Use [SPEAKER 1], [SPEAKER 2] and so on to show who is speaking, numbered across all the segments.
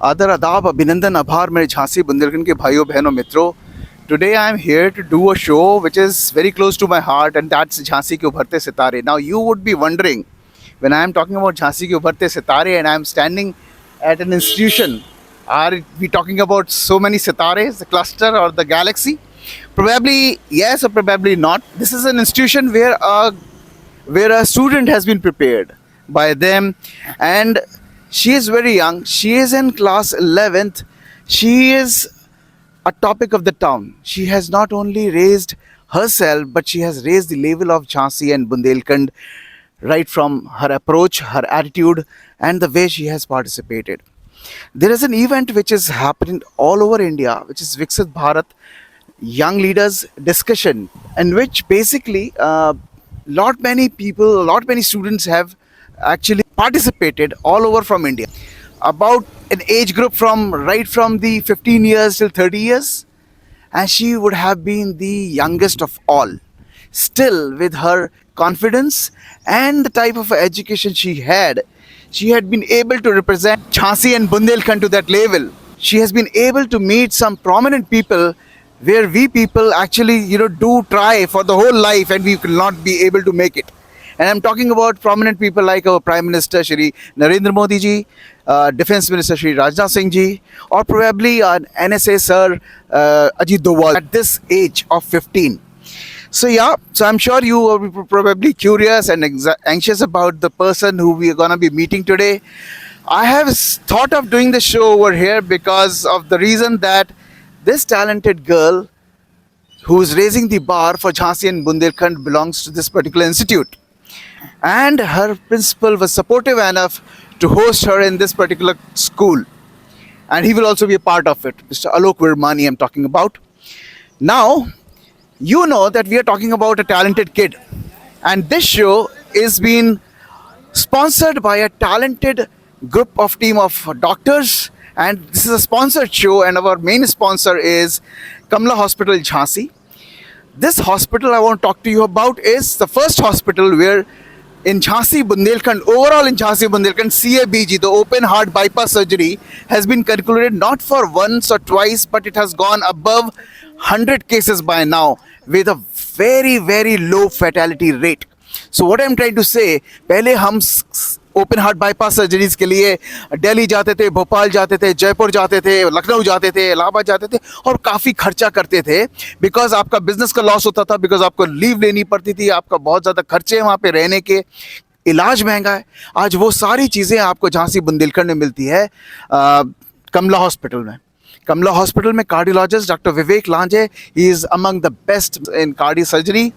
[SPEAKER 1] आदर आदाब अभिनंदन आभार मेरे झांसी बुंदेलखंड के भाइयों बहनों मित्रों. Today I am here to do a show which is very close to my heart, and that's Jhansi ke Ubharte Sitare. Now you would be wondering, when I am talking about Jhansi ke Ubharte Sitare and I am standing at an institution, are we talking about so many sitares, the cluster or the galaxy? Probably yes or probably not. This is an institution where a student has been prepared by them, and she is very young. She is in class 11th. She is a topic of the town. She has not only raised herself, but she has raised the level of Jhansi and Bundelkhand right from her approach, her attitude, and the way she has participated. There is an event which is happening all over India, which is Viksit Bharat Young Leaders Discussion, in which basically lot many students have actually participated all over from India. About an age group from right from the 15 years till 30 years, and she would have been the youngest of all. Still, with her confidence and the type of education she had been able to represent Jhansi and Bundelkhand to that level. She has been able to meet some prominent people where we people actually, do try for the whole life and we will not be able to make it. And I'm talking about prominent people like our Prime Minister Shri Narendra Modi ji, Defence Minister Shri Rajnath Singh ji, or probably NSA Sir Ajit Doval at this age of 15. So I'm sure you are probably curious and anxious about the person who we are going to be meeting today. I have thought of doing the show over here because of the reason that this talented girl who is raising the bar for Jhansi and Bundelkhand belongs to this particular institute. And her principal was supportive enough to host her in this particular school. And he will also be a part of it. Mr. Alok Virmani I'm talking about. Now, you know that we are talking about a talented kid. And this show is being sponsored by a talented team of doctors. And this is a sponsored show, and our main sponsor is Kamla Hospital Jhansi. This hospital I want to talk to you about is the first hospital where in Jhansi Bundelkhand, overall in Jhansi Bundelkhand, CABG, the open heart bypass surgery, has been concluded not for once or twice, but it has gone above 100 cases by now with a very, very low fatality rate. So what I'm trying to say, पहले हम open heart bypass surgeries के लिए दिल्ली जाते थे, भोपाल जाते थे, जयपुर जाते थे, लखनऊ जाते थे, इलाहाबाद जाते थे और काफ़ी खर्चा करते थे बिकॉज आपका बिजनेस का लॉस होता था, बिकॉज आपको लीव लेनी पड़ती थी, आपका बहुत ज़्यादा खर्चे वहाँ पे रहने के, इलाज महंगा है. आज वो सारी चीज़ें आपको झांसी बुंदेलखंड में मिलती है कमला हॉस्पिटल में. कमला हॉस्पिटल में cardiologist doctor Vivek Lanje, he is among the best in cardio surgery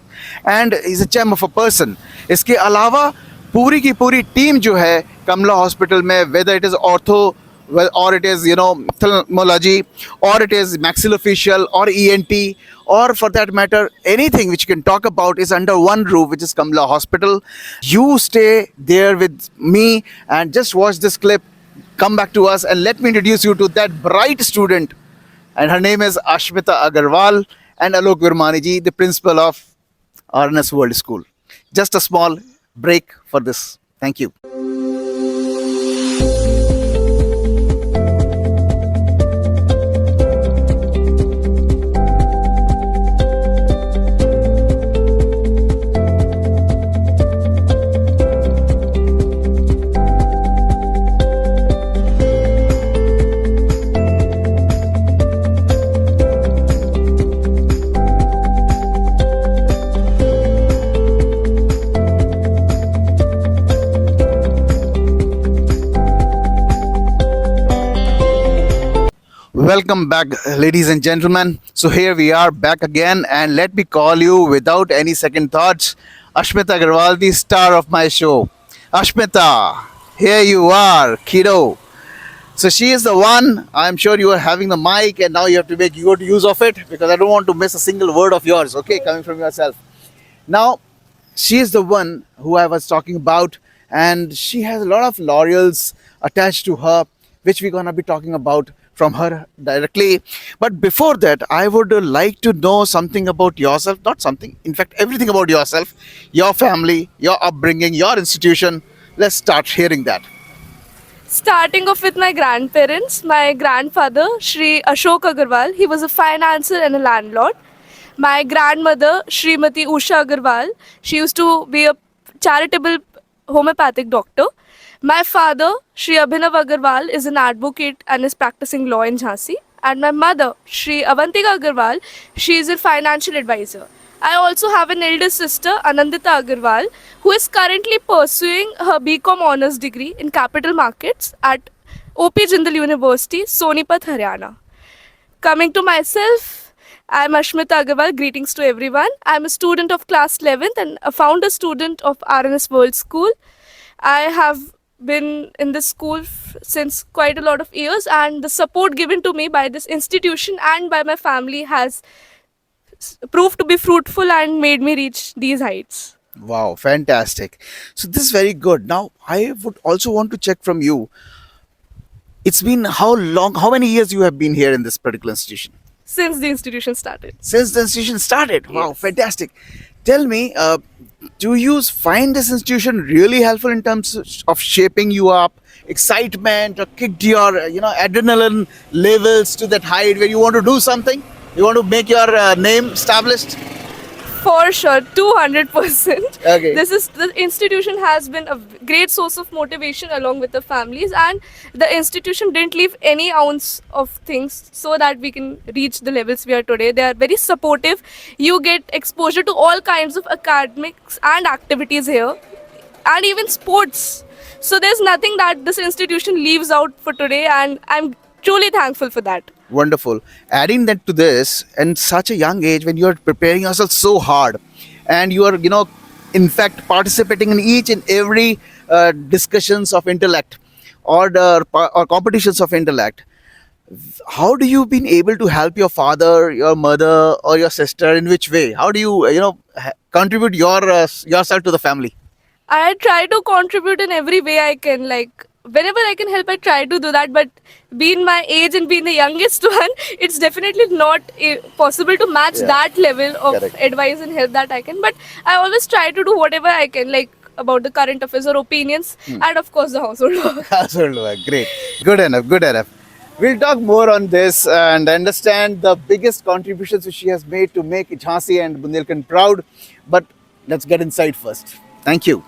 [SPEAKER 1] and is a gem of a person. इसके अलावा पूरी की पूरी टीम जो है कमला हॉस्पिटल में, वेदर इट इज़ ऑर्थो और इट इज़ ऑप्थेल्मोलॉजी और it is maxillofacial or ENT or for that matter anything which you can talk about is under one roof, which is Kamla Hospital. You stay there with me and just watch this clip. Come back to us and let me introduce you to that bright student, and her name is Ashmita Agarwal and Alok Virmani ji, the principal of RNS World School. Just a small break for this. Thank you. Welcome back, ladies and gentlemen. So here we are back again, and let me call you without any second thoughts, Ashmita Agarwal, the star of my show. Ashmita, here you are, kiddo. So she is the one. I'm sure you are having the mic, and now you have to make good use of it because I don't want to miss a single word of yours, okay, coming from yourself. Now, she is the one who I was talking about, and she has a lot of laurels attached to her, which we're going to be talking about from her directly. But before that, I would like to know something about yourself. Not something, in fact, everything about yourself, your family, your upbringing, your institution. Let's start hearing that.
[SPEAKER 2] Starting off with my grandparents, my grandfather, Shri Ashok Agarwal, he was a financier and a landlord. My grandmother, Srimati Usha Agarwal, she used to be a charitable homeopathic doctor. My father, Shri Abhinav Agarwal, is an advocate and is practicing law in Jhansi. And my mother, Shri Avantika Agarwal, she is a financial advisor. I also have an elder sister, Anandita Agarwal, who is currently pursuing her BCom honours degree in capital markets at OP Jindal University, Sonipat, Haryana. Coming to myself, I'm Ashmita Agarwal. Greetings to everyone. I'm a student of class 11th and a founder student of RNS World School. I have been in this school since quite a lot of years, and the support given to me by this institution and by my family has proved to be fruitful and made me reach these heights.
[SPEAKER 1] Wow, fantastic. So this is very good. Now, I would also want to check from you. It's been how long, how many years you have been here in this particular institution?
[SPEAKER 2] Since the institution started.
[SPEAKER 1] Since the institution started. Wow,
[SPEAKER 2] Yes.
[SPEAKER 1] fantastic. Tell me, do you find this institution really helpful in terms of shaping you up, excitement, or kicked your, adrenaline levels to that height where you want to do something? You want to make your name established?
[SPEAKER 2] For sure, 200%.
[SPEAKER 1] Okay.
[SPEAKER 2] This is the institution has been a great source of motivation along with the families, and the institution didn't leave any ounce of things so that we can reach the levels we are today. They are very supportive. You get exposure to all kinds of academics and activities here, and even sports. So there's nothing that this institution leaves out for today, and I'm truly thankful for that.
[SPEAKER 1] Wonderful. Adding that to this, in such a young age, when you are preparing yourself so hard, and you are, in fact, participating in each and every discussions of intellect or competitions of intellect, how do you been able to help your father, your mother, or your sister? In which way? How do you, contribute yourself to the family?
[SPEAKER 2] I try to contribute in every way I can. Like whenever I can help, I try to do that. But being my age and being the youngest one, it's definitely not possible to match
[SPEAKER 1] Yeah.
[SPEAKER 2] that level of
[SPEAKER 1] Correct.
[SPEAKER 2] advice and help that I can. But I always try to do whatever I can, like about the current affairs or opinions, and of course the household work.
[SPEAKER 1] Absolutely. Great. Good enough. Good enough. We'll talk more on this and understand the biggest contributions which she has made to make Jhansi and Bundelkhand proud. But let's get inside first. Thank you.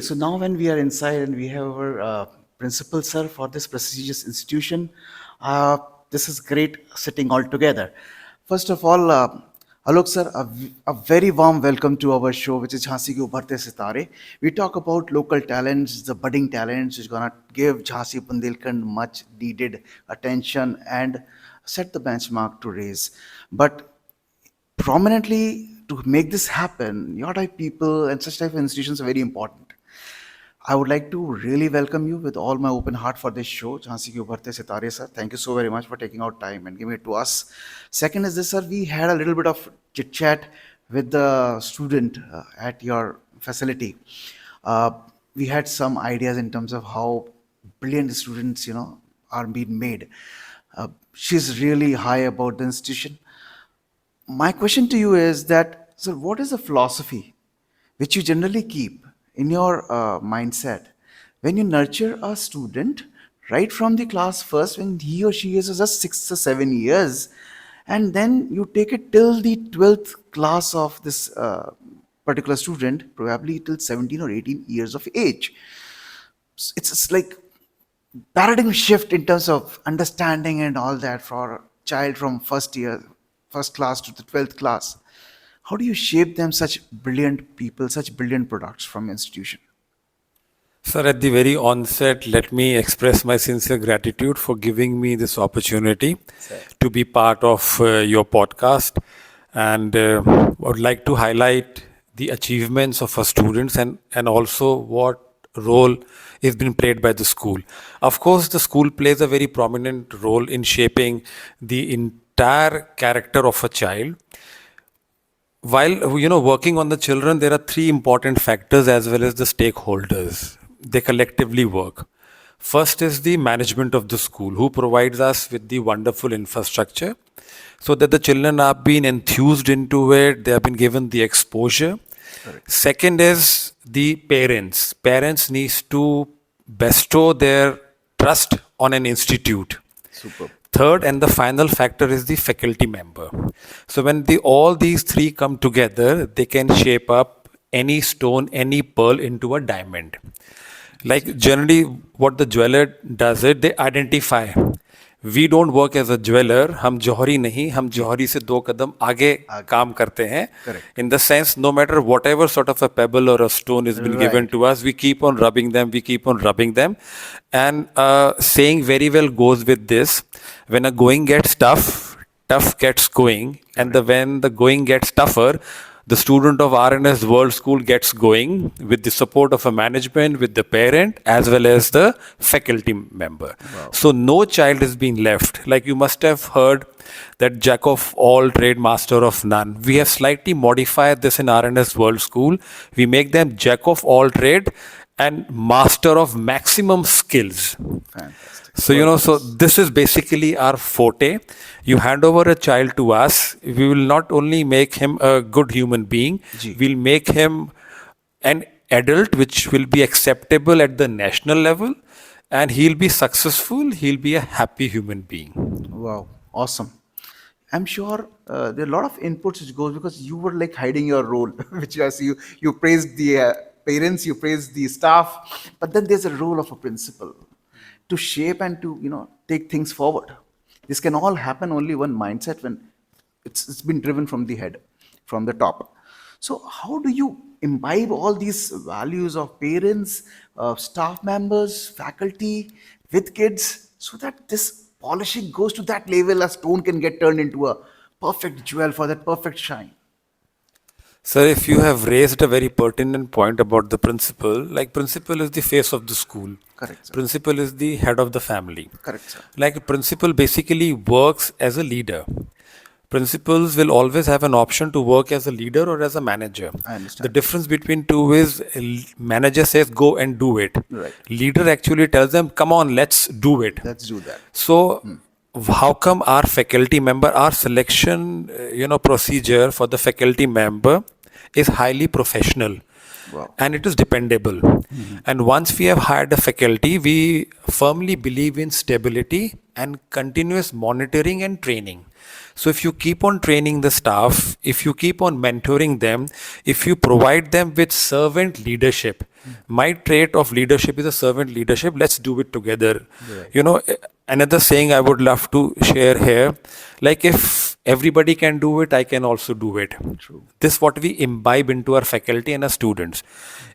[SPEAKER 1] So now when we are inside and we have our principal sir for this prestigious institution, this is great sitting all together. First of all, Alok sir, a very warm welcome to our show, which is Jhansi Ke Ubharte Sitare. We talk about local talents, the budding talents, which is gonna give Jhansi Bundelkhand much needed attention and set the benchmark to raise. But prominently to make this happen, your type people and such type of institutions are very important. I would like to really welcome you with all my open heart for this show, Jhansi Ki Ubharte Sitare, sir. Thank you so very much for taking out time and giving it to us. Second is this, sir. We had a little bit of chit chat with the student at your facility. Uh, we had some ideas in terms of how brilliant students, are being made. She's really high about the institution. My question to you is that, sir, what is the philosophy which you generally keep in your mindset when you nurture a student right from the class first, when he or she is just 6 or 7 years, and then you take it till the 12th class of this particular student, probably till 17 or 18 years of age. It's like paradigm shift in terms of understanding and all that for a child from first class to the 12th class. How do you shape them such brilliant people, such brilliant products from institution?
[SPEAKER 3] Sir, at the very onset, let me express my sincere gratitude for giving me this opportunity
[SPEAKER 1] Sir.
[SPEAKER 3] to be part of your podcast. And I would like to highlight the achievements of our students and also what role is being played by the school. Of course, the school plays a very prominent role in shaping the entire character of a child. While working on the children, there are three important factors as well as the stakeholders. They collectively work. First is the management of the school, who provides us with the wonderful infrastructure so that the children are being enthused into it, they have been given the exposure.
[SPEAKER 1] Correct.
[SPEAKER 3] Second is the parents. Parents needs to bestow their trust on an institute.
[SPEAKER 1] Superb.
[SPEAKER 3] Third and the final factor is the faculty member. So when all these three come together, they can shape up any stone, any pearl into a diamond. Like generally, what the jeweler does it, they identify. We don't work as a jeweler. हम जौहरी नहीं, हम जौहरी से दो कदम आगे काम करते हैं.
[SPEAKER 1] Correct.
[SPEAKER 3] In the sense, no matter whatever sort of a pebble or a stone is been given
[SPEAKER 1] Right.
[SPEAKER 3] to us, we keep on rubbing them. We keep on rubbing them, and saying very well goes with this. When a going gets tough, tough gets going, and when the going gets tougher, the student of RNS World School gets going with the support of a management, with the parent, as well as the faculty member.
[SPEAKER 1] Wow.
[SPEAKER 3] So no child is being left. Like you must have heard that jack of all trade, master of none. We have slightly modified this in RNS World School. We make them jack of all trade and master of maximum skills.
[SPEAKER 1] Fantastic.
[SPEAKER 3] So this is basically our forte. You hand over a child to us, we will not only make him a good human being,
[SPEAKER 1] Ji.
[SPEAKER 3] we'll make him an adult which will be acceptable at the national level, and he'll be successful, he'll be a happy human being.
[SPEAKER 1] Wow, awesome. I'm sure there are a lot of inputs which goes because you were like hiding your role, which as you praised the parents, you praised the staff, but then there's a role of a principal to shape and to take things forward. This can all happen only one mindset when it's been driven from the head, from the top. So how do you imbibe all these values of parents, staff members, faculty with kids so that this polishing goes to that level a stone can get turned into a perfect jewel for that perfect shine?
[SPEAKER 3] Sir, if you have raised a very pertinent point about the principal, like principal is the face of the school.
[SPEAKER 1] Correct, sir.
[SPEAKER 3] Principal is the head of the family.
[SPEAKER 1] Correct, sir.
[SPEAKER 3] Like principal basically works as a leader. Principals will always have an option to work as a leader or as a manager.
[SPEAKER 1] I understand.
[SPEAKER 3] The difference between two is manager says go and do it.
[SPEAKER 1] Right.
[SPEAKER 3] Leader actually tells them, come on, let's do it.
[SPEAKER 1] Let's do that.
[SPEAKER 3] So, how come our faculty member, our selection, procedure for the faculty member is highly professional,
[SPEAKER 1] Wow.
[SPEAKER 3] and it is dependable. And once we have hired a faculty, we firmly believe in stability and continuous monitoring and training. So if you keep on training the staff, if you keep on mentoring them, if you provide them with servant leadership, my trait of leadership is a servant leadership. Let's do it together. Another saying I would love to share here, like if everybody can do it, I can also do it.
[SPEAKER 1] True.
[SPEAKER 3] This is what we imbibe into our faculty and our students.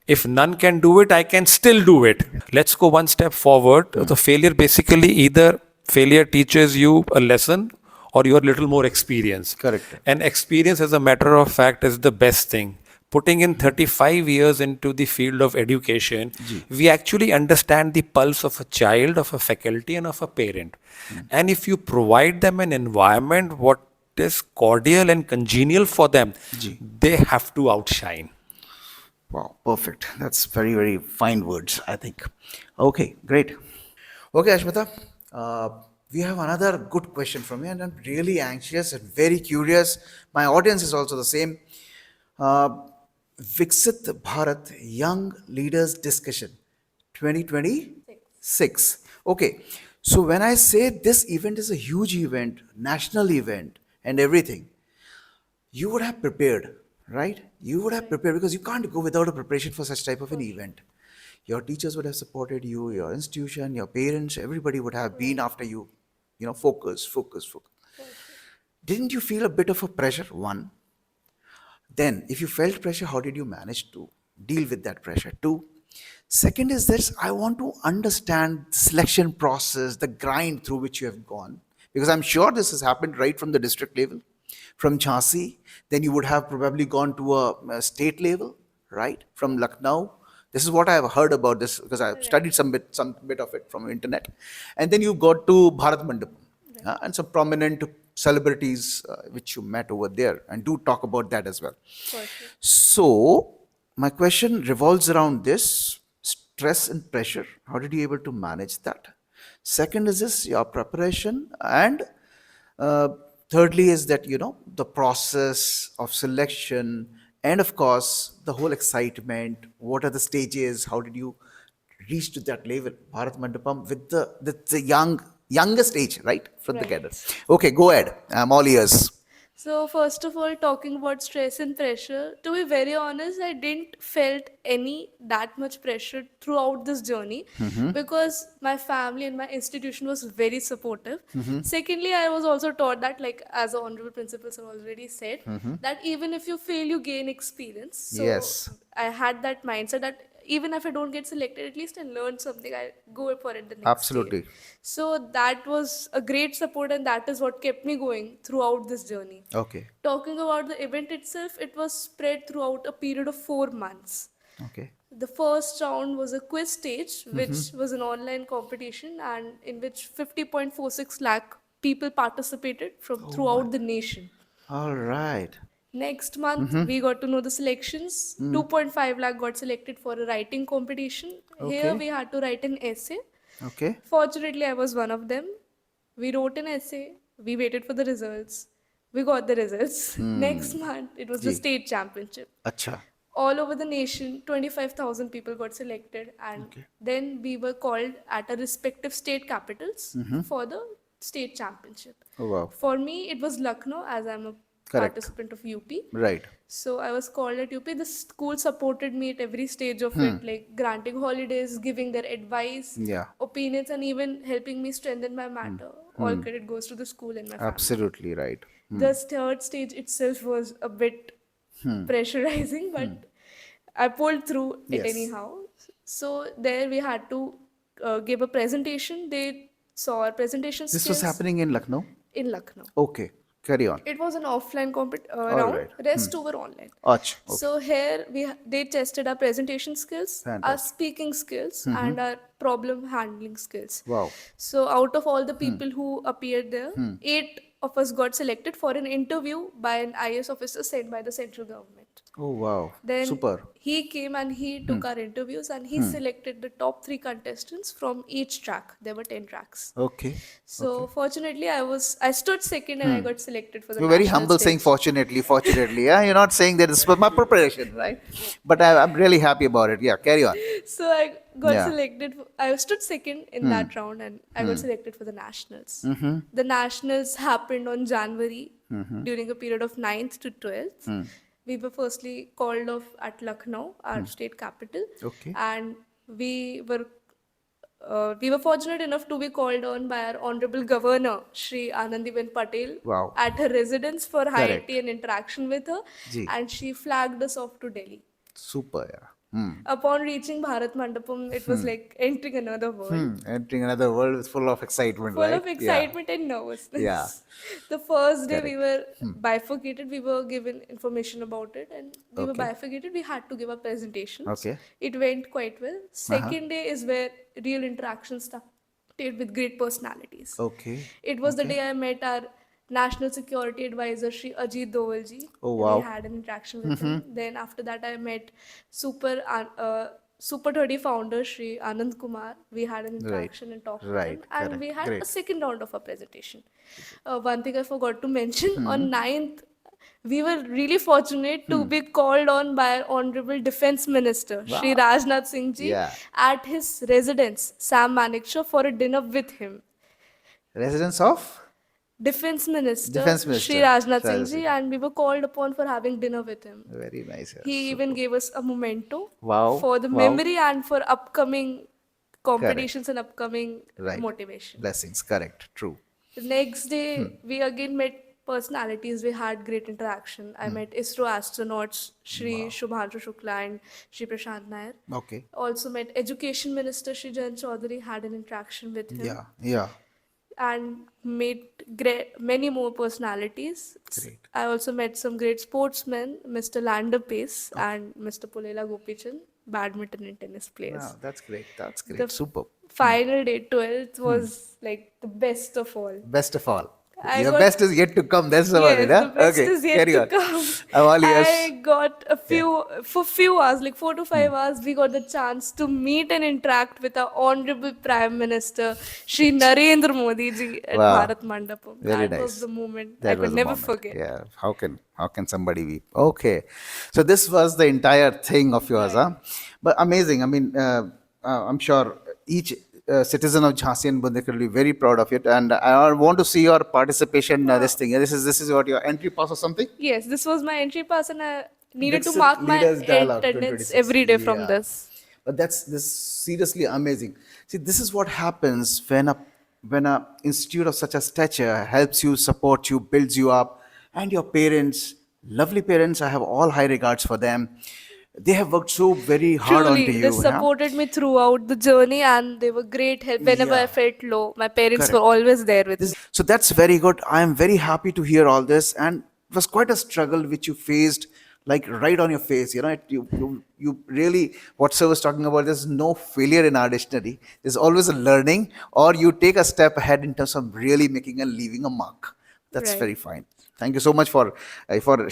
[SPEAKER 3] If none can do it, I can still do it. Let's go one step forward. The failure basically either failure teaches you a lesson or you're a little more experienced.
[SPEAKER 1] Correct.
[SPEAKER 3] And experience, as a matter of fact, is the best thing. Putting in 35 years into the field of education, we actually understand the pulse of a child, of a faculty, and of a parent. And if you provide them an environment what is cordial and congenial for them, they have to outshine.
[SPEAKER 1] Wow, perfect. That's very, very fine words, I think. Okay, great. Okay, Ashmita, we have another good question from you, and I'm really anxious and very curious. My audience is also the same. Viksit Bharat Young Leaders Discussion 2026. Okay, so when I say this event is a huge event, national event, and everything, you would have prepared, right? You would have prepared because you can't go without a preparation for such type of an event. Your teachers would have supported you, your institution, your parents, everybody would have been after you. Focus, focus, focus. Didn't you feel a bit of a pressure? One. Then, if you felt pressure, how did you manage to deal with that pressure? Two. Second is this, I want to understand the selection process, the grind through which you have gone. Because I'm sure this has happened right from the district level, from Jhansi. Then you would have probably gone to a state level, right? From Lucknow. This is what I have heard about this because I've studied some bit of it from internet. And then you got to Bharat Mandapam and some prominent celebrities which you met over there. And do talk about that as well.
[SPEAKER 2] For sure.
[SPEAKER 1] So, my question revolves around this stress and pressure. How did you able to manage that? Second is this your preparation, and uh, thirdly is that the process of selection, and of course the whole excitement. What are the stages? How did you reach to that level, Bharat Mandapam, with the youngest age, right, from the
[SPEAKER 2] Right.
[SPEAKER 1] cadre? Okay, go ahead. I'm all ears.
[SPEAKER 2] So first of all, talking about stress and pressure, to be very honest, I didn't felt any that much pressure throughout this journey because my family and my institution was very supportive. Secondly, I was also taught that, like as the honorable principals have already said, that even if you fail, you gain experience. So
[SPEAKER 1] Yes.
[SPEAKER 2] I had that mindset that even if I don't get selected, at least I learned something. I go for it the next
[SPEAKER 1] Absolutely.
[SPEAKER 2] year. So that was a great support, and that is what kept me going throughout this journey.
[SPEAKER 1] Okay.
[SPEAKER 2] Talking about the event itself, it was spread throughout a period of 4 months.
[SPEAKER 1] Okay.
[SPEAKER 2] The first round was a quiz stage, which was an online competition, and in which 50.46 lakh people participated from throughout the nation.
[SPEAKER 1] All right.
[SPEAKER 2] Next month, we got to know the selections. 2.5 lakh got selected for a writing competition. Here,
[SPEAKER 1] Okay.
[SPEAKER 2] we had to write an essay.
[SPEAKER 1] Okay.
[SPEAKER 2] Fortunately, I was one of them. We wrote an essay. We waited for the results. We got the results. Next month, it was the
[SPEAKER 1] Ji.
[SPEAKER 2] state championship.
[SPEAKER 1] Acha.
[SPEAKER 2] All over the nation, 25,000 people got selected, and
[SPEAKER 1] Okay.
[SPEAKER 2] then we were called at our respective state capitals for the state championship.
[SPEAKER 1] Oh wow.
[SPEAKER 2] For me, it was Lucknow, as I'm a
[SPEAKER 1] Correct.
[SPEAKER 2] participant of UP.
[SPEAKER 1] Right.
[SPEAKER 2] So I was called at UP. The school supported me at every stage of it, like granting holidays, giving their advice,
[SPEAKER 1] Yeah.
[SPEAKER 2] opinions, and even helping me strengthen my matter. All credit goes to the school and my family.
[SPEAKER 1] Absolutely right.
[SPEAKER 2] The third stage itself was a bit pressurizing, but I pulled through it
[SPEAKER 1] Yes.
[SPEAKER 2] anyhow. So there we had to give a presentation. They saw our presentation
[SPEAKER 1] This was
[SPEAKER 2] skills
[SPEAKER 1] happening in Lucknow.
[SPEAKER 2] in Lucknow.
[SPEAKER 1] Okay. Carry on.
[SPEAKER 2] It was an offline
[SPEAKER 1] All
[SPEAKER 2] round.
[SPEAKER 1] right.
[SPEAKER 2] Rest were online.
[SPEAKER 1] Ach. Okay.
[SPEAKER 2] So here they tested our presentation skills, our
[SPEAKER 1] Fantastic.
[SPEAKER 2] speaking skills, and our problem handling skills.
[SPEAKER 1] Wow.
[SPEAKER 2] So out of all the people who appeared there, 8 of us got selected for an interview by an IS officer sent by the central government.
[SPEAKER 1] Oh wow.
[SPEAKER 2] Then
[SPEAKER 1] Super.
[SPEAKER 2] he came and he took our interviews, and he selected the top 3 contestants from each track. There were 10 tracks.
[SPEAKER 1] Okay.
[SPEAKER 2] So fortunately, I stood second and I got selected for the
[SPEAKER 1] You're very
[SPEAKER 2] national
[SPEAKER 1] humble
[SPEAKER 2] stage.
[SPEAKER 1] saying fortunately. Yeah. You're not saying that this was my preparation, right? But I'm really happy about it. Yeah. Carry on.
[SPEAKER 2] So I got
[SPEAKER 1] Yeah.
[SPEAKER 2] selected. I stood second in that round, and I got selected for the nationals. The nationals happened on January during a period of 9th to 12th. We were firstly called off at Lucknow, our state capital,
[SPEAKER 1] Okay.
[SPEAKER 2] and we were fortunate enough to be called on by our honorable governor, Shri Anandiben Patel,
[SPEAKER 1] Wow.
[SPEAKER 2] at her residence for high
[SPEAKER 1] Correct.
[SPEAKER 2] tea and interaction with her,
[SPEAKER 1] Ji.
[SPEAKER 2] and she flagged us off to Delhi.
[SPEAKER 1] Super. Yeah.
[SPEAKER 2] Upon reaching Bharat Mandapam, it was like entering another world,
[SPEAKER 1] Entering another world is full of excitement,
[SPEAKER 2] full
[SPEAKER 1] right?
[SPEAKER 2] of excitement and nervousness.
[SPEAKER 1] Yeah.
[SPEAKER 2] The first day we were bifurcated, we were given information about it, and we were
[SPEAKER 1] Okay.
[SPEAKER 2] bifurcated. We had to give our presentations.
[SPEAKER 1] Okay.
[SPEAKER 2] It went quite well. Second day is where real interaction started with great personalities.
[SPEAKER 1] Okay.
[SPEAKER 2] It was the day I met our National Security Advisor, Shri Ajit Dovalji.
[SPEAKER 1] Oh, wow.
[SPEAKER 2] We had an interaction with him. Then after that, I met Super 30 founder, Shri Anand Kumar. We had an interaction and talked with
[SPEAKER 1] Right.
[SPEAKER 2] him. And
[SPEAKER 1] Correct.
[SPEAKER 2] we had
[SPEAKER 1] Great.
[SPEAKER 2] a second round of our presentation. One thing I forgot to mention, on 9th, we were really fortunate to be called on by our Honorable Defense Minister, Shri Rajnath Singh Ji,
[SPEAKER 1] Yeah.
[SPEAKER 2] at his residence, Sam Manekshaw, for a dinner with him.
[SPEAKER 1] Residence of?
[SPEAKER 2] Defense Minister,
[SPEAKER 1] Defense Minister,
[SPEAKER 2] Shri Rajnath
[SPEAKER 1] Rajnath
[SPEAKER 2] Singh
[SPEAKER 1] Singh.
[SPEAKER 2] Ji, and we were called upon for having dinner with him.
[SPEAKER 1] Very nice. Yeah.
[SPEAKER 2] He even gave us a memento
[SPEAKER 1] Wow,
[SPEAKER 2] for the
[SPEAKER 1] wow.
[SPEAKER 2] memory and for upcoming competitions and upcoming
[SPEAKER 1] Right.
[SPEAKER 2] motivation.
[SPEAKER 1] Blessings. Correct. True.
[SPEAKER 2] The next day, we again met personalities, we had great interaction. I met ISRO astronauts Shri Shubhanshu Shukla and Shri Prashant Nair.
[SPEAKER 1] Okay.
[SPEAKER 2] Also met Education Minister Shri Jan Chaudhary, had an interaction with him.
[SPEAKER 1] Yeah. Yeah.
[SPEAKER 2] And met many more personalities.
[SPEAKER 1] Great.
[SPEAKER 2] I also met some great sportsmen, Mr. Lander Pace and Mr. Pulela Gopichand, badminton and tennis players.
[SPEAKER 1] Wow, that's great. That's great.
[SPEAKER 2] The
[SPEAKER 1] Super.
[SPEAKER 2] final day, 12th, was like the best of all.
[SPEAKER 1] Best of all.
[SPEAKER 2] I
[SPEAKER 1] Your
[SPEAKER 2] got-
[SPEAKER 1] best is yet to come. That's about
[SPEAKER 2] Yes,
[SPEAKER 1] it, huh?
[SPEAKER 2] the best
[SPEAKER 1] Okay,
[SPEAKER 2] is yet
[SPEAKER 1] carry
[SPEAKER 2] to
[SPEAKER 1] on.
[SPEAKER 2] come.
[SPEAKER 1] I'm all ears.
[SPEAKER 2] I got for few hours, like 4 to 5 hours, we got the chance to meet and interact with our Honorable Prime Minister, Shri Narendra Modi ji at
[SPEAKER 1] Wow.
[SPEAKER 2] Bharat Mandapam.
[SPEAKER 1] Very
[SPEAKER 2] that
[SPEAKER 1] nice.
[SPEAKER 2] was the moment
[SPEAKER 1] That
[SPEAKER 2] I
[SPEAKER 1] was
[SPEAKER 2] could
[SPEAKER 1] a
[SPEAKER 2] never
[SPEAKER 1] moment.
[SPEAKER 2] forget.
[SPEAKER 1] Yeah. How can somebody weep? Okay. So this was the entire thing of yours, huh? But amazing. I mean, I'm sure each citizen of Jhansi and Bundelkhand will be very proud of it. And I want to see your participation. This thing. This is what your entry pass or something.
[SPEAKER 2] Yes, this was my entry pass, and I needed to
[SPEAKER 1] Viksit
[SPEAKER 2] mark my
[SPEAKER 1] Leaders Dialogue
[SPEAKER 2] attendance
[SPEAKER 1] 2026.
[SPEAKER 2] every day from
[SPEAKER 1] Yeah.
[SPEAKER 2] this.
[SPEAKER 1] But that's this seriously amazing. See, this is what happens when a institute of such a stature helps you, supports you, builds you up, and your parents, lovely parents. I have all high regards for them. They have worked so very hard
[SPEAKER 2] Truly,
[SPEAKER 1] onto you.
[SPEAKER 2] they
[SPEAKER 1] huh?
[SPEAKER 2] supported me throughout the journey, and they were great help whenever
[SPEAKER 1] Yeah.
[SPEAKER 2] I felt low. My parents
[SPEAKER 1] Correct.
[SPEAKER 2] were always there with me.
[SPEAKER 1] So that's very good. I am very happy to hear all this, and it was quite a struggle which you faced, like right on your face. You know, you really, what sir was talking about. There's no failure in our dictionary. There's always a learning, or you take a step ahead in terms of really making and leaving a mark. That's
[SPEAKER 2] Right.
[SPEAKER 1] very fine. Thank you so much for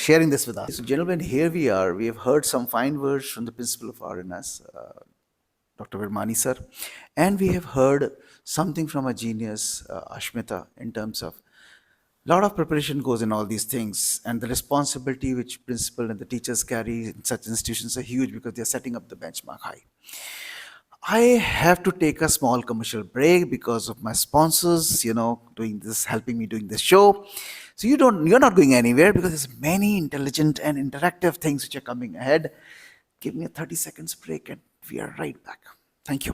[SPEAKER 1] sharing this with us. So, gentlemen, here we are. We have heard some fine words from the principal of RNS, Dr. Virmani sir, and we have heard something from a genius, Ashmita, in terms of a lot of preparation goes in all these things, and the responsibility which principal and the teachers carry in such institutions are huge because they are setting up the benchmark high. I have to take a small commercial break because of my sponsors, doing this, helping me doing this show. So you're not going anywhere because there's many intelligent and interactive things which are coming ahead. Give me a 30 seconds break and we are right back. Thank you.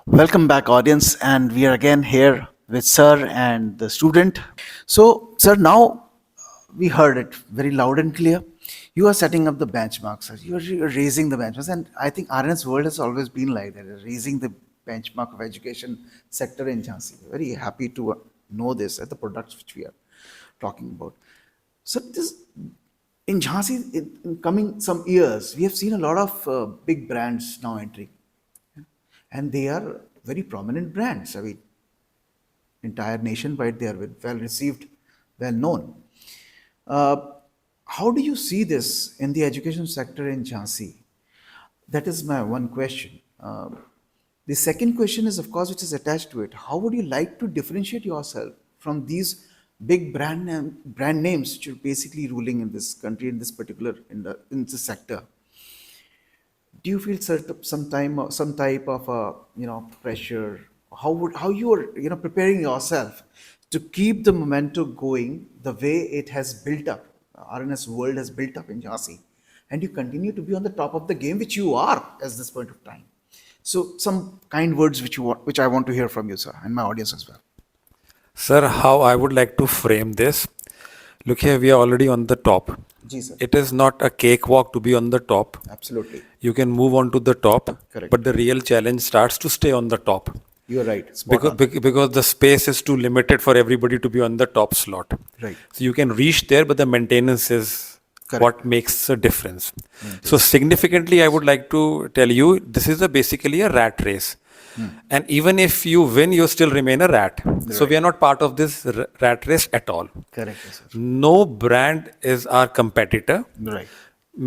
[SPEAKER 1] Welcome back, audience, and we are again here with Sir and the student. So, Sir, now we heard it very loud and clear. You are setting up the benchmarks. You're raising the benchmarks, and I think RNS World has always been like that, raising the benchmark of education sector in Jhansi. Very happy to know this as the products which we are talking about. So, this in Jhansi, in coming some years, we have seen a lot of big brands now entering. And they are very prominent brands. I mean, entire nationwide, they are well received, well known. How do you see this in the education sector in Jhansi? That is my one question. The second question is, of course, which is attached to it. How would you like to differentiate yourself from these big brand names which are basically ruling in this country, in this particular, in this sector? Do you feel some type of pressure? How you are preparing yourself to keep the momentum going the way it has built up? RNS World has built up in Jhansi, and you continue to be on the top of the game, which you are at this point of time. So, some kind words which I want to hear from you, sir, and my audience as well.
[SPEAKER 3] Sir, how I would like to frame this. Look here, we are already on the top.
[SPEAKER 1] Ji, sir.
[SPEAKER 3] It is not a cakewalk to be on the top.
[SPEAKER 1] Absolutely.
[SPEAKER 3] You can move on to the top,
[SPEAKER 1] Correct.
[SPEAKER 3] but the real challenge starts to stay on the top.
[SPEAKER 1] You're right. Spot on.
[SPEAKER 3] Because the space is too limited for everybody to be on the top slot.
[SPEAKER 1] Right.
[SPEAKER 3] So you can reach there, but the maintenance is
[SPEAKER 1] Correct.
[SPEAKER 3] what makes a difference. So significantly, I would like to tell you, this is basically a rat race. And even if you win, you still remain a rat. So we are not part of this rat race at all.
[SPEAKER 1] Correct, sir.
[SPEAKER 3] No brand is our competitor.
[SPEAKER 1] Right.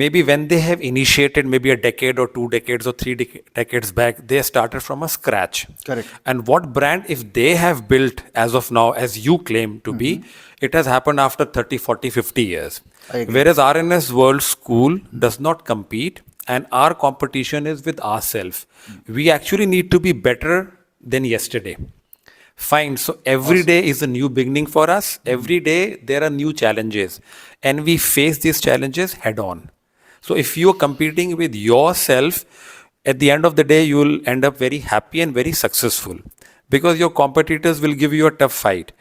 [SPEAKER 3] maybe when they have initiated maybe a decade or 2 decades or decades back, they started from a scratch.
[SPEAKER 1] Correct.
[SPEAKER 3] And what brand, if they have built as of now, as you claim to be, it has happened after 30, 40, 50 years.
[SPEAKER 1] I agree.
[SPEAKER 3] Whereas RNS World School does not compete, and our competition is with ourselves. We actually need to be better than yesterday. Fine. So every day is a new beginning for us. Every day there are new challenges, and we face these challenges head on. So if you are competing with yourself, at the end of the day, you will end up very happy and very successful, because your competitors will give you a tough fight.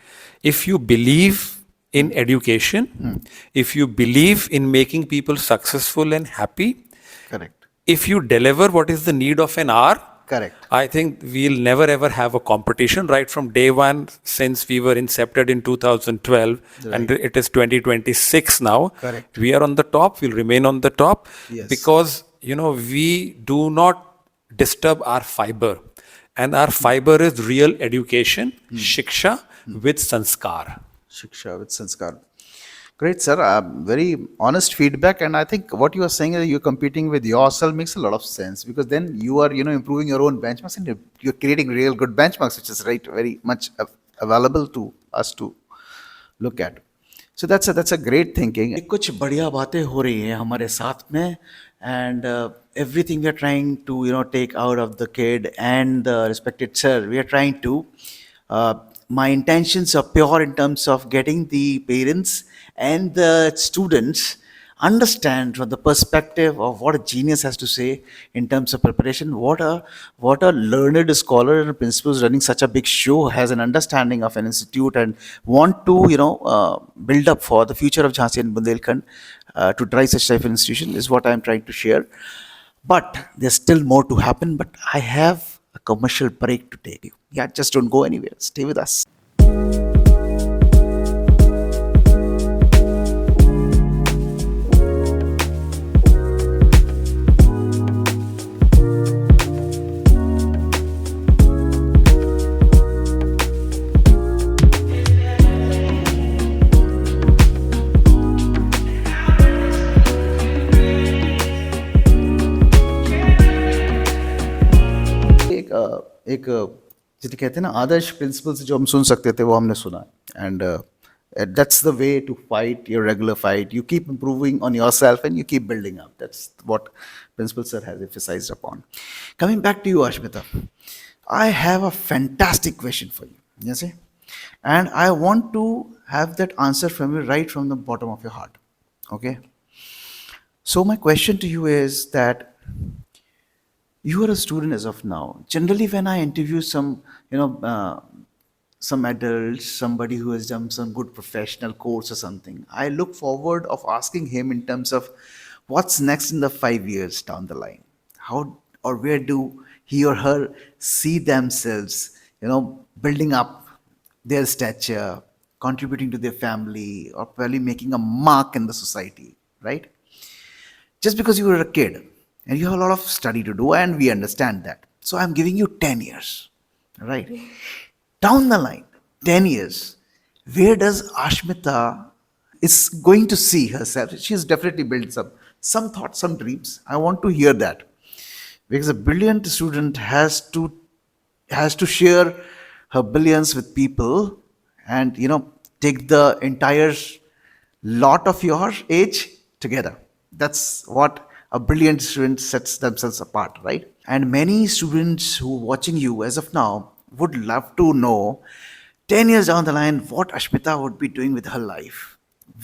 [SPEAKER 3] If you believe in education, if you believe in making people successful and happy,
[SPEAKER 1] Correct.
[SPEAKER 3] if you deliver what is the need of an hour,
[SPEAKER 1] Correct.
[SPEAKER 3] I think we'll never ever have a competition right from day one, since we were incepted in 2012 and it is 2026 now.
[SPEAKER 1] Correct.
[SPEAKER 3] We are on the top, we'll remain on the top,
[SPEAKER 1] Yes.
[SPEAKER 3] because we do not disturb our fiber, and our fiber is real education, shiksha with sanskar.
[SPEAKER 1] Shiksha with sanskar. Great, sir. Very honest feedback, and I think what you are saying is you're competing with yourself makes a lot of sense, because then you are, improving your own benchmarks, and you're creating real good benchmarks, which is right very much available to us to look at. So that's a great thinking. कुछ बढ़िया बातें हो रही हैं हमारे साथ में, and everything we are trying to take out of the kid and the respected sir, we are trying to. My intentions are pure in terms of getting the parents and the students understand from the perspective of what a genius has to say in terms of preparation, what a learned scholar and principal running such a big show has an understanding of an institute and want to build up for the future of Jhansi and Bundelkhand to drive such type of institution is what I am trying to share. But there's still more to happen, but I have a commercial break to take you. Yeah, just don't go anywhere. Stay with us. एक जिसे कहते हैं ना आदर्श principal से जो हम सुन सकते थे वो हमने सुना, and that's the way to fight your regular fight. You keep improving on yourself and you keep building up. That's what Principal Sir has emphasized upon. Coming back to you, Ashmita, I have a fantastic question for you. You see? And I want to have that answer from you right from the bottom of your heart. Okay? So my question to you is that you are a student as of now. Generally, when I interview some adults, somebody who has done some good professional course or something, I look forward of asking him in terms of what's next in the 5 years down the line. How or where do he or her see themselves, building up their stature, contributing to their family, or probably making a mark in the society, right? Just because you were a kid and you have a lot of study to do, and we understand that. So I'm giving you 10 years, right? Down the line, 10 years, where does Ashmita is going to see herself? She's definitely built some thoughts, some dreams. I want to hear that, because a brilliant student has to share her brilliance with people, and take the entire lot of your age together. That's what a brilliant student sets themselves apart, right? And many students who are watching you as of now would love to know 10 years down the line what Ashmita would be doing with her life,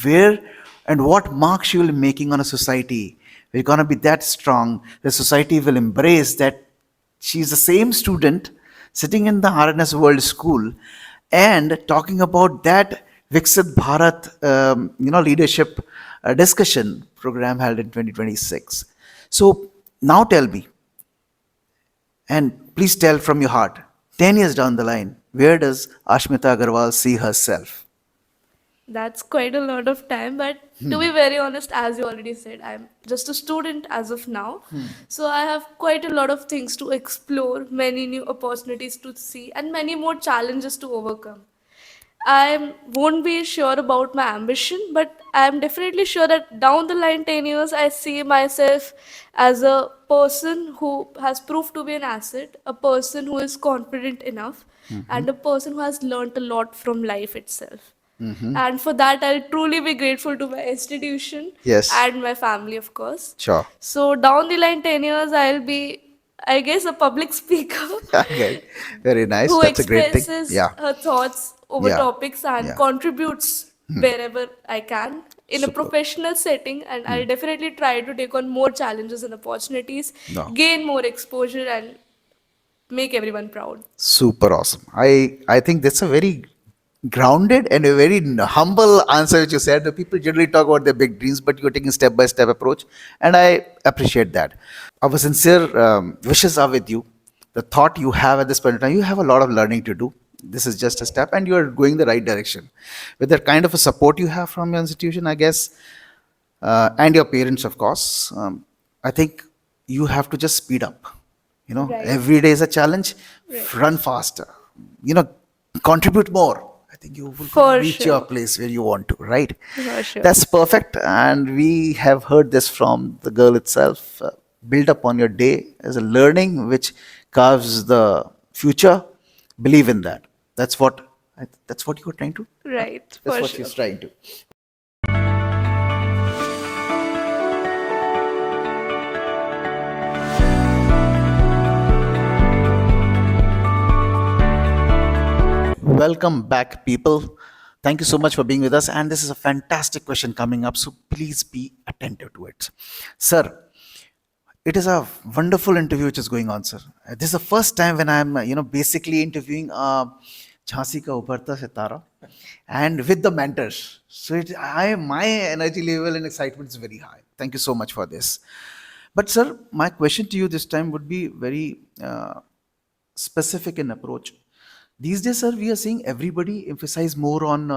[SPEAKER 1] where and what mark she will be making on a society. We're going to be that strong, the society will embrace that she's the same student sitting in the RNS World School and talking about that Viksit Bharat leadership discussion program held in 2026. So now tell me, and please tell from your heart, 10 years down the line, where does Ashmita Agarwal see herself?
[SPEAKER 2] That's quite a lot of time, but to be very honest, as you already said, I'm just a student as of now. So I have quite a lot of things to explore, many new opportunities to see, and many more challenges to overcome. I won't be sure about my ambition, but I'm definitely sure that down the line 10 years, I see myself as a person who has proved to be an asset, a person who is confident enough, and a person who has learned a lot from life itself. And for that, I'll truly be grateful to my institution
[SPEAKER 1] Yes.
[SPEAKER 2] and my family, of course.
[SPEAKER 1] Sure.
[SPEAKER 2] So, down the line 10 years, I'll be, I guess, a public speaker
[SPEAKER 1] Okay. Very nice.
[SPEAKER 2] who
[SPEAKER 1] That's a great thing.
[SPEAKER 2] expresses
[SPEAKER 1] Yeah.
[SPEAKER 2] her thoughts over
[SPEAKER 1] Yeah.
[SPEAKER 2] topics and
[SPEAKER 1] Yeah.
[SPEAKER 2] contributes wherever I can in a
[SPEAKER 1] Super.
[SPEAKER 2] professional setting. And I'll definitely try to take on more challenges and opportunities,
[SPEAKER 1] No.
[SPEAKER 2] gain more exposure, and make everyone proud.
[SPEAKER 1] Super awesome. I think that's a very grounded and a very humble answer which you said. The people generally talk about their big dreams, but you're taking step by step approach, and I appreciate that. Our sincere wishes are with you. The thought you have at this point in time, you have a lot of learning to do. This is just a step, and you are going the right direction. With that kind of a support you have from your institution, I guess, and your parents, of course, I think you have to just speed up.
[SPEAKER 2] Right.
[SPEAKER 1] Every day is a challenge.
[SPEAKER 2] Right.
[SPEAKER 1] Run faster. Contribute more. I think you will
[SPEAKER 2] For
[SPEAKER 1] reach
[SPEAKER 2] sure.
[SPEAKER 1] your place where you want to, right?
[SPEAKER 2] For sure.
[SPEAKER 1] That's perfect. And we have heard this from the girl itself. Build up on your day as a learning which carves the future. Believe in that. That's what you were trying to.
[SPEAKER 2] Right,
[SPEAKER 1] That's
[SPEAKER 2] for
[SPEAKER 1] what
[SPEAKER 2] sure.
[SPEAKER 1] she's trying to. Welcome back, people. Thank you so much for being with us. And this is a fantastic question coming up, so please be attentive to it. Sir, it is a wonderful interview which is going on, sir. This is the first time when I'm, basically interviewing Jhansi ka Ubharta Sitara and with the mentors. So my energy level and excitement is very high. Thank you so much for this. But, sir, my question to you this time would be very specific in approach. These days, sir, we are seeing everybody emphasize more on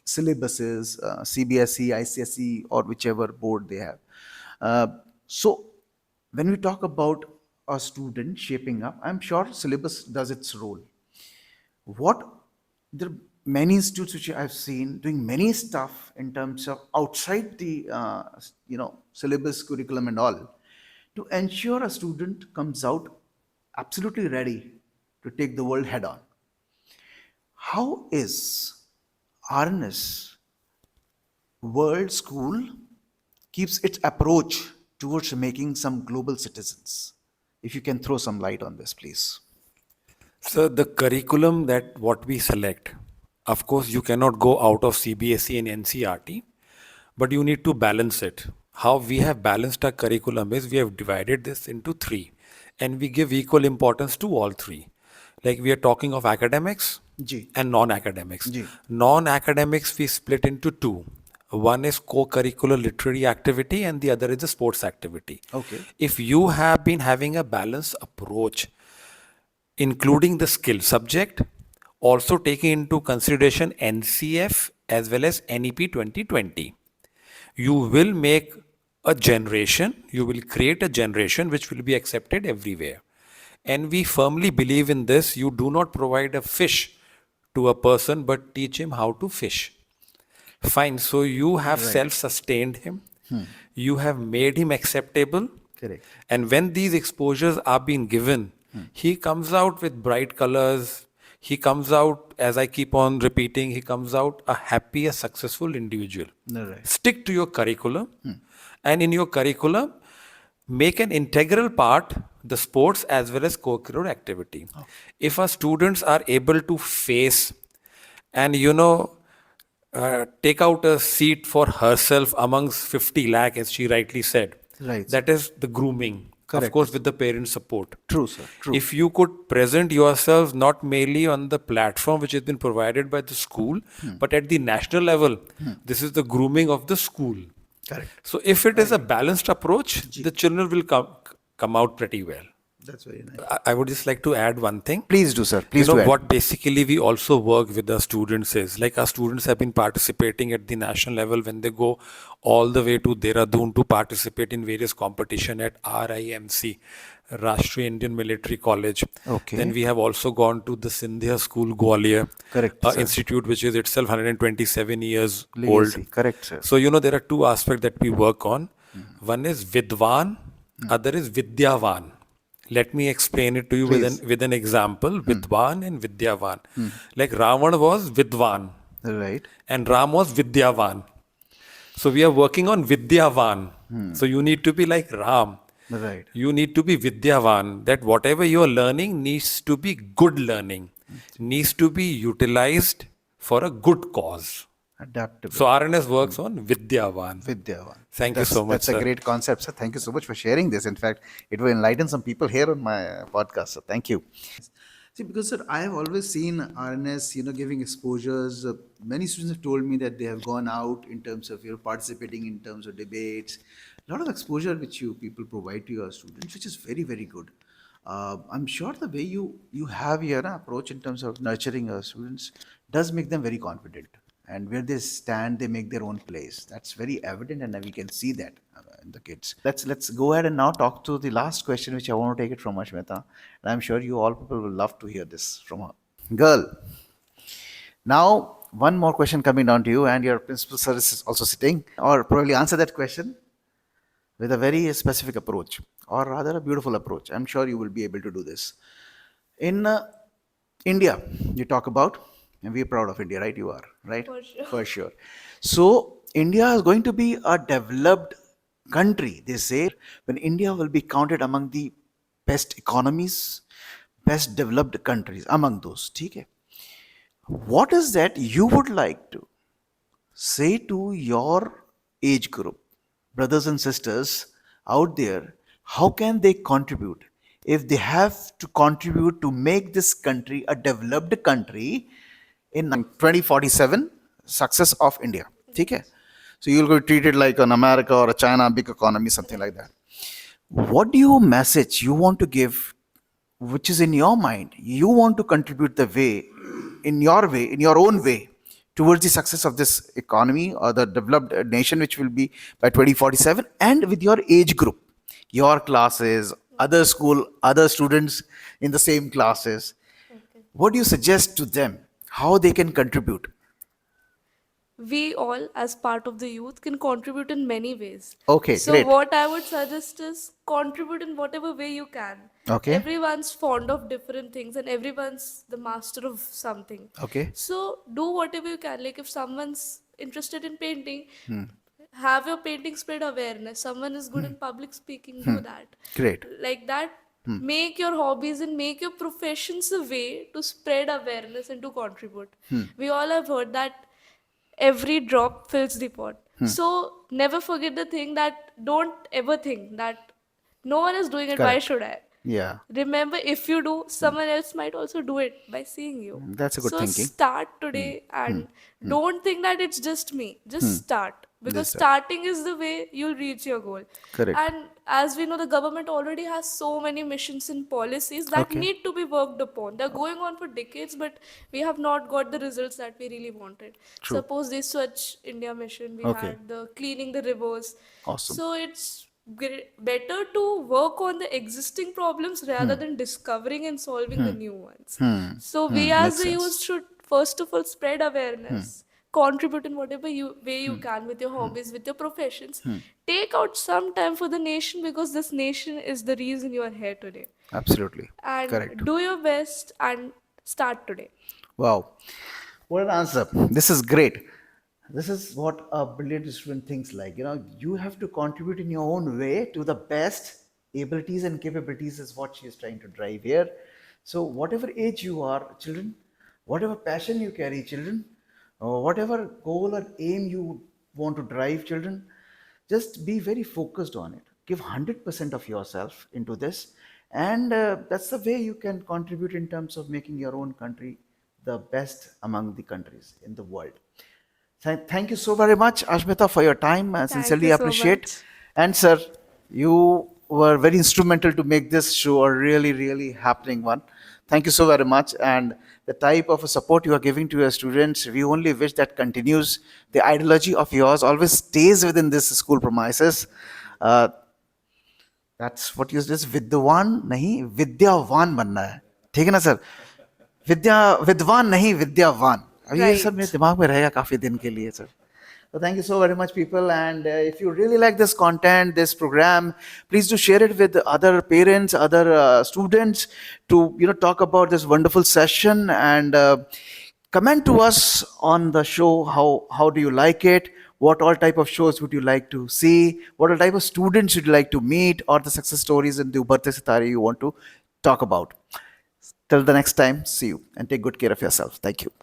[SPEAKER 1] syllabuses, CBSE, ICSE, or whichever board they have. So, when we talk about a student shaping up, I'm sure syllabus does its role. What there are many institutes which I've seen doing many stuff in terms of outside the syllabus, curriculum, and all to ensure a student comes out absolutely ready to take the world head on. How is RNS World School keeps its approach towards making some global citizens? If you can throw some light on this, please.
[SPEAKER 3] So the curriculum that what we select, of course, you cannot go out of CBSE and NCRT, but you need to balance it. How we have balanced our curriculum is we have divided this into three, and we give equal importance to all three. Like we are talking of academics
[SPEAKER 1] Ji.
[SPEAKER 3] and non-academics.
[SPEAKER 1] Ji.
[SPEAKER 3] Non-academics we split into two. One is co-curricular literary activity and the other is the sports activity.
[SPEAKER 1] Okay.
[SPEAKER 3] If you have been having a balanced approach, including the skill subject, also taking into consideration NCF as well as NEP 2020, you will make a generation, you will create a generation which will be accepted everywhere. And we firmly believe in this. You do not provide a fish to a person, but teach him how to fish. Fine. So you have self-sustained him. You have made him acceptable.
[SPEAKER 1] Correct.
[SPEAKER 3] And when these exposures are being given, he comes out with bright colors. He comes out, as I keep on repeating, he comes out a happy, a successful individual.
[SPEAKER 1] Right.
[SPEAKER 3] Stick to your curriculum. And in your curriculum, make an integral part the sports as well as co-curricular activity. If our students are able to face and take out a seat for herself amongst 50 lakh, as she rightly said,
[SPEAKER 1] Right.
[SPEAKER 3] that is the grooming.
[SPEAKER 1] Correct.
[SPEAKER 3] Of course, with the parent support.
[SPEAKER 1] True, sir. True.
[SPEAKER 3] If you could present yourselves not merely on the platform which has been provided by the school, but at the national level, this is the grooming of the school.
[SPEAKER 1] Correct.
[SPEAKER 3] So if it is a balanced approach, the children will come out pretty well.
[SPEAKER 1] That's very nice.
[SPEAKER 3] I would just like to add one thing.
[SPEAKER 1] Please do, sir. Please
[SPEAKER 3] You know
[SPEAKER 1] do.
[SPEAKER 3] what basically we also work with our students is, like our students have been participating at the national level when they go all the way to Dehradun to participate in various competition at RIMC, Rashtriya Indian Military College.
[SPEAKER 1] Okay.
[SPEAKER 3] Then we have also gone to the Sindhya School, Gwalior.
[SPEAKER 1] Correct, sir.
[SPEAKER 3] Institute, which is itself 127 years
[SPEAKER 1] Legacy.
[SPEAKER 3] old.
[SPEAKER 1] Correct, sir.
[SPEAKER 3] So, there are two aspects that we work on. One is Vidwan, other is Vidyavan. Let me explain it to you with an example. Vidwan and Vidyavan. Like Ravan was Vidwan
[SPEAKER 1] Right.
[SPEAKER 3] and Ram was Vidyavan. So we are working on Vidyavan. So you need to be like Ram.
[SPEAKER 1] Right.
[SPEAKER 3] You need to be Vidyavan, that whatever you are learning needs to be good learning, needs to be utilized for a good cause.
[SPEAKER 1] Adaptable.
[SPEAKER 3] So RNS works on Vidyavan.
[SPEAKER 1] Vidyavan.
[SPEAKER 3] Thank you so much,
[SPEAKER 1] That's a
[SPEAKER 3] sir.
[SPEAKER 1] great concept, sir. Thank you so much for sharing this. In fact, it will enlighten some people here on my podcast. So thank you. See, because sir, I have always seen RNS, giving exposures. Many students have told me that they have gone out in terms of participating in terms of debates. A lot of exposure which you people provide to your students, which is very, very good. I'm sure the way you have your approach in terms of nurturing your students does make them very confident. And where they stand, they make their own place. That's very evident, and we can see that in the kids. Let's go ahead and now talk to the last question, which I want to take it from Ashmita, and I'm sure you all people will love to hear this from her. Girl, now one more question coming down to you, and your principal sir is also sitting, or probably answer that question with a very specific approach, or rather a beautiful approach. I'm sure you will be able to do this. In India, you talk about, and we're proud of India, right? You are, right?
[SPEAKER 2] For sure.
[SPEAKER 1] For sure. So, India is going to be a developed country. They say when India will be counted among the best economies, best developed countries, among those. Okay? What is that you would like to say to your age group, brothers and sisters out there? How can they contribute? If they have to contribute to make this country a developed country in 2047, success of India. Okay? So you'll go treat it like an America or a China, big economy, something like that. What do you message you want to give, which is in your mind? You want to contribute in your own way, towards the success of this economy or the developed nation, which will be by 2047, and with your age group, your classes, other school, other students in the same classes.
[SPEAKER 2] Okay.
[SPEAKER 1] What do you suggest to them? How they can contribute?
[SPEAKER 2] We all, as part of the youth, can contribute in many ways.
[SPEAKER 1] Okay,
[SPEAKER 2] So
[SPEAKER 1] great.
[SPEAKER 2] what I would suggest is contribute in whatever way you can.
[SPEAKER 1] Okay.
[SPEAKER 2] Everyone's fond of different things and everyone's the master of something.
[SPEAKER 1] Okay.
[SPEAKER 2] So do whatever you can. Like if someone's interested in painting, have your painting spread awareness. Someone is good in public speaking, do that.
[SPEAKER 1] Great.
[SPEAKER 2] Like that, make your hobbies and make your professions a way to spread awareness and to contribute. We all have heard that every drop fills the pot. So never forget the thing that don't ever think that no one is doing it, why
[SPEAKER 1] Correct.
[SPEAKER 2] should I?
[SPEAKER 1] Yeah.
[SPEAKER 2] Remember, if you do, someone else might also do it by seeing you.
[SPEAKER 1] That's a good
[SPEAKER 2] So
[SPEAKER 1] thinking.
[SPEAKER 2] start today and don't think that it's just me. Just start. Because
[SPEAKER 1] Just
[SPEAKER 2] starting is the way you'll reach your goal.
[SPEAKER 1] Correct.
[SPEAKER 2] And as we know, the government already has so many missions and policies that
[SPEAKER 1] Okay.
[SPEAKER 2] need to be worked upon. They're going on for decades, but we have not got the results that we really wanted.
[SPEAKER 1] True.
[SPEAKER 2] Suppose the Swachh India mission, we
[SPEAKER 1] Okay.
[SPEAKER 2] had the cleaning the rivers.
[SPEAKER 1] Awesome.
[SPEAKER 2] So it's better to work on the existing problems rather than discovering and solving the new ones. So we as
[SPEAKER 1] Makes
[SPEAKER 2] the
[SPEAKER 1] sense.
[SPEAKER 2] youth should first of all spread awareness, contribute in whatever way you can with your hobbies, with your professions. Take out some time for the nation because this nation is the reason you are here today.
[SPEAKER 1] Absolutely.
[SPEAKER 2] And
[SPEAKER 1] Correct.
[SPEAKER 2] do your best and start today.
[SPEAKER 1] Wow. What an answer. This is great. This is what a brilliant student thinks like. You have to contribute in your own way to the best abilities and capabilities is what she is trying to drive here. So whatever age you are, children, whatever passion you carry, children, or whatever goal or aim you want to drive, children, just be very focused on it. Give 100% of yourself into this. And that's the way you can contribute in terms of making your own country the best among the countries in the world. Thank you so very much, Ashmita, for your time. I sincerely
[SPEAKER 2] you so
[SPEAKER 1] appreciate.
[SPEAKER 2] much.
[SPEAKER 1] And sir, you were very instrumental to make this show a really, really happening one. Thank you so very much. And the type of support you are giving to your students, we only wish that continues. The ideology of yours always stays within this school premises. That's what use this, विद्वान नहीं विद्यावान बनना है, ठीक है ना sir? विद्या विद्वान नहीं विद्यावान। अब ये सब मेरे
[SPEAKER 2] Right.
[SPEAKER 1] दिमाग में रहेगा काफी दिन के लिए sir. So thank you so very much, people. And if you really like this content, this program, please do share it with other parents, other students, to talk about this wonderful session, and comment to us on the show. How do you like it? What all type of shows would you like to see? What all type of students would you like to meet, or the success stories in the Ubarte Sitare you want to talk about? Till the next time, see you and take good care of yourself. Thank you.